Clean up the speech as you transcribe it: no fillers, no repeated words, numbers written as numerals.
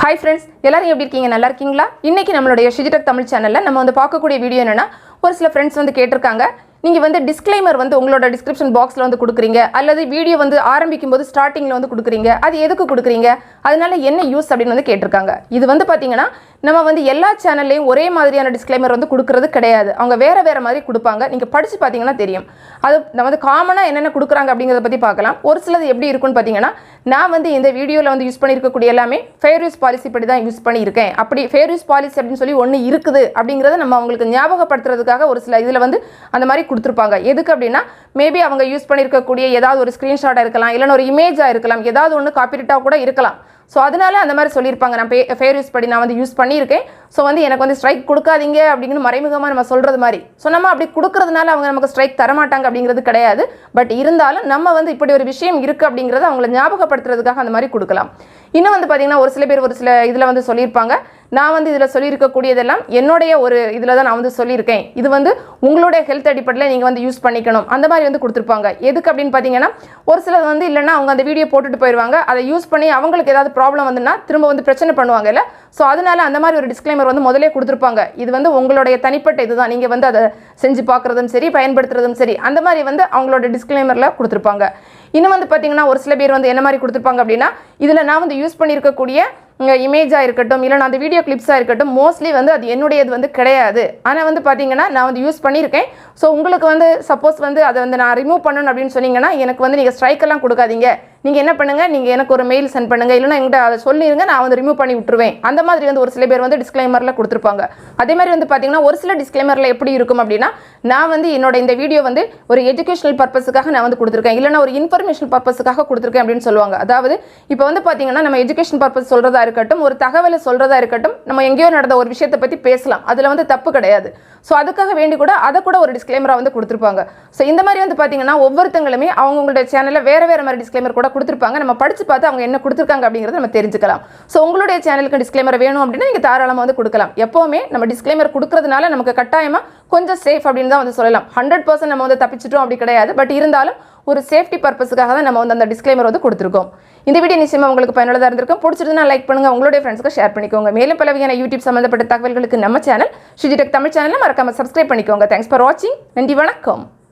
Hi friends, எல்லாரும் எப்படி இருக்கீங்க? நல்லா இருக்கீங்களா? இன்னைக்கு நம்மளுடைய Shiji தமிழ் சேனல்ல நம்ம வந்து பார்க்கக்கூடிய வீடியோ என்னன்னா ஒரு சில फ्रेंड्स வந்து கேட்டிருக்காங்க நீங்க வந்து டிஸ்க்ளைமர் வந்து உங்களோட டிஸ்கிரிப்ஷன் பாக்ஸ்ல வந்து கொடுக்குறீங்க அல்லது வீடியோ வந்து ஆரம்பிக்கும்போது ஸ்டார்டிங்ல வந்து கொடுக்குறீங்க அது எதுக்கு கொடுக்குறீங்க அதனால என்ன யூஸ் அப்படினு வந்து கேட்டிருக்காங்க இது வந்து பாத்தீங்கன்னா நம்ம வந்து எல்லா சேனல்லையும் ஒரே மாதிரியான டிஸ்க்ளைமர் வந்து கொடுக்கிறது கிடையாது அவங்க வேற மாதிரி கொடுப்பாங்க நீங்க படிச்சு பாத்தீங்கன்னா தெரியும் அது நம்ம வந்து காமனா என்னென்ன கொடுக்குறாங்க அப்படிங்கறத பத்தி பார்க்கலாம் ஒரு சிலது எப்படி இருக்குன்னு பாத்தீங்கன்னா நான் வந்து இந்த வீடியோல வந்து யூஸ் பண்ணிருக்க கூடிய எல்லாமே ஃபேர் யூஸ் பாலிசி படி தான் யூஸ் பண்ணியிருக்கேன் அப்படி ஃபேர் யூஸ் பாலிசி அப்படினு சொல்லி ஒன்னு இருக்குது அப்படிங்கறத நம்ம உங்களுக்கு ஞாபகப்படுத்துறதுக்காக ஒரு சில இதுல வந்து அந்த மாதிரி கொடுத்திருப்பாங்க எதுக்கு அப்படினா மேபி அவங்க யூஸ் பண்ணிருக்க கூடிய ஏதாவது ஒரு ஸ்கிரீன்ஷாட்டா இருக்கலாம் இல்ல ஒரு இமேஜா இருக்கலாம் ஏதாவது ஒன்னு காப்பிரைட்டா கூட இருக்கலாம் சோ அதனால அந்த மாதிரி சொல்லிருப்பாங்க நான் ஃபேர் யூஸ் படி நான் வந்து யூஸ் பண்ணியிருக்கேன் சோ வந்து எனக்கு வந்து ஸ்ட்ரைக் கொடுக்காதீங்க அப்படினு மறைமுகமா நம்ம சொல்றது மாதிரி சோ நம்ம அப்படி கொடுக்கிறதுனால அவங்க நமக்கு ஸ்ட்ரைக் தர மாட்டாங்க அப்படிங்கிறது கிடையாது பட் இருந்தாலும் நம்ம வந்து இப்படி ஒரு விஷயம் இருக்கு அப்படிங்கறத அவங்களை ஞாபகப்படுத்துறதுக்காக அந்த மாதிரி கொடுக்கலாம் இன்னும் வந்து பாத்தீங்கன்னா ஒரு சில பேர் ஒரு சில இதுல வந்து சொல்லிருப்பாங்க நான் வந்து இதுல சொல்லி இருக்க கூடியதெல்லாம் என்னோட ஒரு இதுல தான் நான் வந்து சொல்லியிருக்கேன் இது வந்து உங்களுடைய ஹெல்த் அடிப்படையில் நீங்க வந்து யூஸ் பண்ணிக்கணும் அந்த மாதிரி வந்து கொடுத்திருப்பாங்க எதுக்கு அப்படினு பாத்தீங்கன்னா ஒரு சிலர் வந்து இல்லனா அவங்க அந்த வீடியோ போட்டுட்டு போயிடுவாங்க அதை யூஸ் பண்ணி அவங்களுக்கு ஏதாவது ப்ராப்ளம் வந்துனா திரும்ப வந்து பிரச்சனை பண்ணுவாங்கல சோ அதனால அந்த மாதிரி ஒரு டிஸ்க்ளைமர் வந்து முதல்லயே கொடுத்திருப்பாங்க இது வந்து உங்களுடைய தனிப்பட்ட இதுதான் நீங்க வந்து அதை செஞ்சு பார்க்கறதும் சரி பயன்படுத்துறதும் சரி அந்த மாதிரி வந்து அவங்களோட டிஸ்க்ளைமர்ல கொடுத்திருப்பாங்க இன்னும் வந்து பாத்தீங்கன்னா ஒரு சில பேர் வந்து என்ன மாதிரி கொடுத்திருப்பாங்க அப்படினா இதுல நான் வந்து யூஸ் பண்ணிருக்க கூடிய இமேஜா இருக்கட்டும் இல்ல அந்த வீடியோ கிளிப்ஸா இருக்கட்டும் மோஸ்ட்லி வந்து அது என்னுடையது வந்து கிடையாது ஆனா வந்து பாத்தீங்கன்னா நான் வந்து யூஸ் பண்ணிருக்கேன் சோ உங்களுக்கு வந்து சப்போஸ் வந்து அதை வந்து நான் ரிமூவ் பண்ணனும் அப்படினு சொன்னீங்கன்னா எனக்கு வந்து நீங்க ஸ்ட்ரைக் எல்லாம் கொடுக்காதீங்க நீங்க என்ன பண்ணுங்க நீங்க எனக்கு ஒரு மெயில் சென்ட் பண்ணுங்க இல்லனா என்கிட்ட அதை சொல்லிருங்க நான் வந்து ரிமூவ் பண்ணி விட்டுருவேன் அந்த மாதிரி வந்து ஒரு சில பேர் வந்து டிஸ்க்ளைமர்ல கொடுத்திருப்பாங்க அதே மாதிரி வந்து பாத்தீங்கன்னா ஒரு சில டிஸ்க்ளைமர்ல எப்படி இருக்கும் அப்படினா நான் வந்து என்னோட இந்த வீடியோ வந்து ஒரு எஜுகேஷனல் பர்பஸ்க்காக நான் வந்து கொடுத்திருக்கேன் இல்லனா ஒரு இன்ஃபர்மேஷனல் பர்பஸ்க்காக கொடுத்திருக்கேன் அப்படினு சொல்லுவாங்க அதாவது இப்போ வந்து பாத்தீங்கன்னா நம்ம எஜுகேஷன் பர்பஸ் சொல்றதா இருக்கட்டும் ஒரு தகவலை சொல்றதா இருக்கட்டும் நம்ம எங்கேயோ நடந்த ஒரு விஷயத்தை பத்தி பேசலாம் அதுல வந்து தப்பு கிடையாது சோ அதுக்காக வேண்டி கூட அத கூட ஒரு டிஸ்க்ளைமரா வந்து கொடுத்திருப்பாங்க சோ இந்த மாதிரி வந்து பாத்தீங்கன்னா ஒவ்வொருத்தங்களுமே அவங்களுடைய சேனல்ல வேற மாதிரி டிஸ்க்ளைமர் கூட கொடுத்திருப்பாங்க நம்ம படிச்சு பார்த்து அவங்க என்ன கொடுத்திருக்காங்க அப்படிங்கறத நம்ம தெரிஞ்சுக்கலாம் சோ உங்களுடைய சேனலுக்கு டிஸ்க்ளைமர் வேணும் அப்படினா நீங்க தாராளமா வந்து கொடுக்கலாம் எப்பவுமே நம்ம டிஸ்க்ளைமர் கொடுக்கிறதுனால நமக்கு கட்டாயமா கொஞ்சம் சேஃப் அப்படினு தான் வந்து சொல்லலாம் 100% நம்ம வந்து தப்பிச்சிட்டோம் அப்படி கிடையாது பட் இருந்தாலும் ஒரு சேஃப்டி பர்பஸ்க்காக தான் நம்ம வந்து அந்த டிஸ்க்ளைமர் வந்து கொடுத்திருக்கோம் இந்த வீடியோ நிச்சயமா உங்களுக்கு பயனுள்ளதா இருந்திருக்கும் பிடிச்சிருந்தா லைக் பண்ணுங்க உங்களுடைய ஃப்ரெண்ட்ஸ்க்கு ஷேர் பண்ணிக்கோங்க மேலும் பல வகையான யூடியூப் சம்பந்தப்பட்ட தகவல்களுக்கு நம்ம சேனல் Shiji தமிழ் சேனலை மறக்காம சப்ஸ்கிரைப் பண்ணிக்கோங்க தேங்க்ஸ் ஃபார் வாட்சிங் நன்றி வணக்கம்